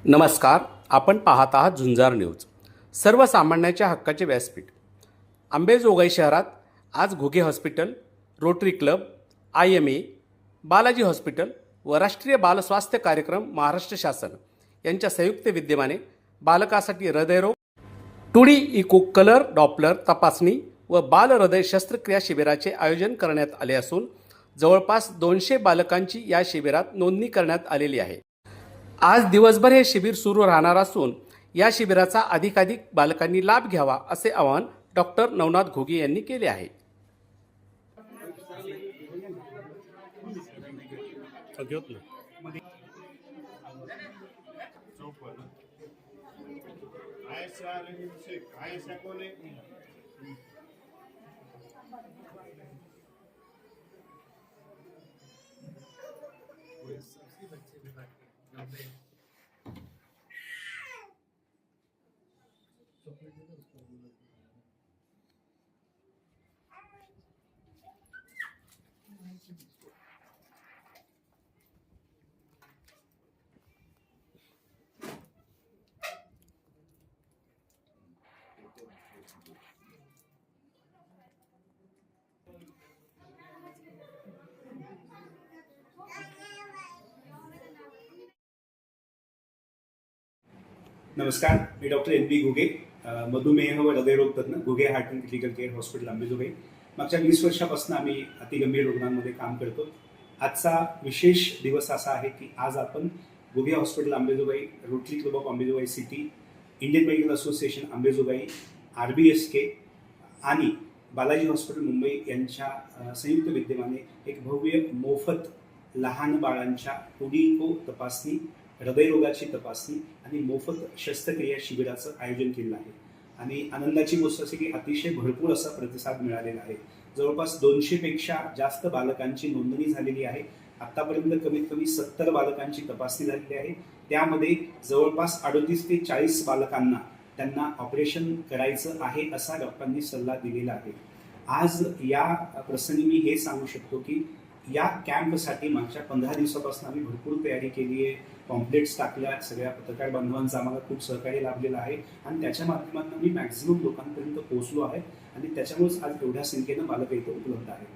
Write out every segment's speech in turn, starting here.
नमस्कार. आपण पाहत आहात झुंजार न्यूज. सर्वसामान्यांच्या हक्काचे व्यासपीठ. अंबेजोगाई शहरात आज Ghuge hospital, rotary club, IMA, Balaji hospital व राष्ट्रीय बाल स्वास्थ्य कार्यक्रम महाराष्ट्र शासन यांच्या संयुक्त विद्यमाने बालकासाठी हृदयरोग, 2D इको कलर डॉपलर तपासणी व बाल हृदय शस्त्रक्रिया शिबिराचे आयोजन करण्यात आले असून जवळपास 200 बालकांची या शिबिरात नोंदणी करण्यात आलेली आहे. आज दिवसभर हे शिबिर सुरू राहणार असून या शिबिराचा अधिकाधिक बालकांनी लाभ घ्यावा असे आवाहन डॉक्टर नवनाथ घुगे यांनी केले आहे. नमस्कार, मी डॉक्टर NP घुगे, मधुमेह व हृदयरोग तज्ञ, Ghuge heart and critical care hospital Ambejogai. मागच्या 20 वर्षापासून आम्ही अतिगंभीर रुग्णांमध्ये काम करतो. आजचा विशेष दिवस असा आहे की आज आपण Ghuge hospital Ambejogai, rotary club of Ambejogai city, Indian medical association Ambejogai, RBSK आणि बालाजी हॉस्पिटल मुंबई यांच्या संयुक्त विद्यमाने एक भव्य मोफत लहान बाळांच्या 2D इको तपासणी, हृदयरोगाची तपासणी आणि मोफत शस्त्रक्रिया शिबिराचं आयोजन केलं आहे. आणि आनंदाची गोष्ट अशी की अतिशय भरपूर असा प्रतिसाद मिळालेला आहे. जवळपास 200 पेक्षा जास्त बालकांची नोंदणी झालेली आहे. आतापर्यंत कमीत कमी 70 बालकांची तपासणी झालेली आहे. त्यामध्ये जवळपास 38 ते 40 बालकांना त्यांना ऑपरेशन करायचं आहे असा डॉक्टरांनी सल्ला दिलेला आहे. आज या प्रसंगी मी हे सांगू शकतो की या कॅम्पसाठी मागच्या 15 दिवसापासून आम्ही भरपूर तयारी केली आहे. पॉम्पलेट्स टाकल्या, सगळ्या पत्रकार बांधवांचा आम्हाला खूप सहकार्य लाभलेलं आहे आणि त्याच्या माध्यमातून मी मॅक्झिमम लोकांपर्यंत पोहोचलो आहे आणि त्याच्यामुळेच आज एवढ्या संख्येनं बालकं इथं उपलब्ध आहे.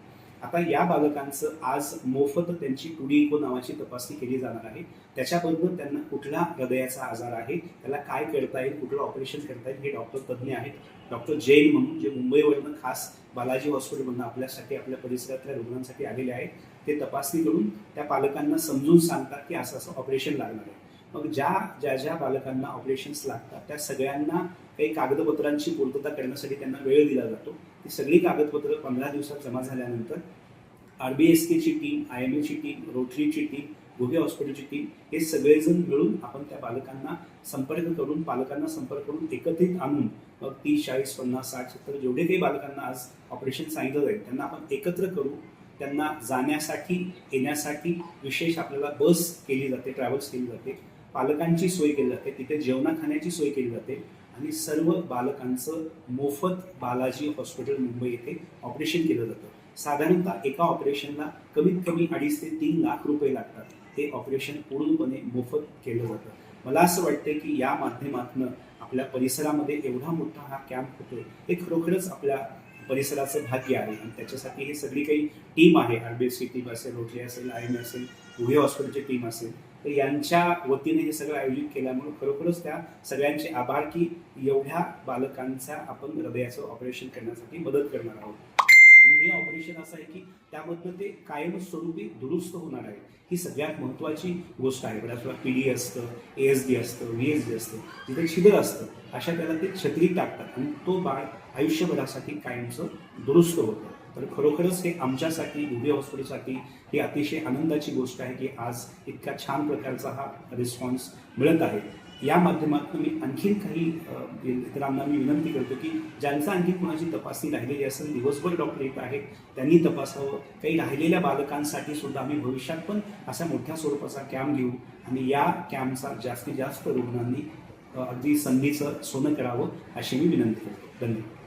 आता या बालकांचं आज मोफत त्यांची 2D इको नावाची तपासणी केली जाणार आहे. त्याच्याबरोबर त्यांना कुठला हृदयाचा आजार आहे, त्याला काय करता येईल, कुठलं ऑपरेशन करता येईल, हे डॉक्टर तज्ज्ञ आहेत. डॉक्टर जैन म्हणून जे मुंबईवरनं खास बालाजी हॉस्पिटलमधून आपल्यासाठी, आपल्या परिसरातल्या रुग्णांसाठी आलेले आहेत, ते तपासणी करून त्या पालकांना समजून सांगतात की असं असं ऑपरेशन लागणार आहे. मग ज्या ज्या बालकांना ऑपरेशन्स लागतात त्या सगळ्यांना काही कागदपत्रांची पूर्तता करण्यासाठी त्यांना वेळ दिला जातो. ती सगळी कागदपत्रं 15 दिवसात जमा झाल्यानंतर RBSKची टीम, IMAची टीम, रोटरीची टीम, घुगे हॉस्पिटलची टीम हे सगळेजण मिळून आपण त्या पालकांना संपर्क करून एकत्रित आणून मग 30, 40, 50, 60, 70 जेवढे काही बालकांना आज ऑपरेशन सांगितलं जाईल त्यांना आपण एकत्र करू. त्यांना जाण्यासाठी येण्यासाठी विशेष आपल्याला बस केली जाते, ट्रॅव्हल्स केली जाते, पालकांची सोय केली जाते, तिथे जेवणा खाण्याची सोय केली जाते आणि सर्व बालकांचं मोफत बालाजी हॉस्पिटल मुंबई येथे ऑपरेशन केलं जातं. साधारणतः एका ऑपरेशनला कमीत कमी 2.5 ते 3 लाख रुपये लागतात. ते ऑपरेशन पूर्णपणे मोफत केलं जातं. मला असं वाटतं की या माध्यमातून आपल्या परिसरामध्ये एवढा मोठा हा कॅम्प होतोय हे खरोखरच आपल्या परिसराचं भाग्य आहे आणि त्याच्यासाठी ही सगळी काही टीम आहे. RBSK टीम असेल, रोटरी असेल, IMA असेल, घुगे हॉस्पिटलची टीम असेल, तर यांच्या वतीने हे सगळं आयोजित केल्यामुळे खरोखरच त्या सगळ्यांचे आभार की एवढ्या बालकांचा आपण हृदयाचं ऑपरेशन करण्यासाठी मदत करणार आहोत. आणि हे ऑपरेशन असं आहे की त्यामधनं ते कायमस्वरूपी दुरुस्त होणार आहे. ही सगळ्यात महत्त्वाची गोष्ट आहे. बऱ्याच वेळा PD असतं, ASD असतं, VSD असतं, जिथे छिद्र असतं अशा त्याला ते छत्री टाकतात आणि तो बाळ आयुष्यभरासाठी कायमचं दुरुस्त होतं. तर खरोखरच हे आमच्यासाठी, घुगे हॉस्पिटलसाठी ही अतिशय आनंदाची गोष्ट आहे की आज इतका छान प्रकारचा हा रिस्पॉन्स मिळत आहे. या माध्यमातून मी आणखीन काही इतरांना मी विनंती करतो की ज्यांचा आणखी कोणाची तपासणी राहिलेली असेल, दिवसभर डॉक्टर येत आहेत, त्यांनी तपासावं. काही राहिलेल्या बालकांसाठी सुद्धा आम्ही भविष्यात पण अशा मोठ्या स्वरूपाचा कॅम्प घेऊ आणि या कॅम्पचा जास्तीत जास्त रुग्णांनी अगदी संधीचं सोनं करावं अशी मी विनंती करतो. धन्यवाद.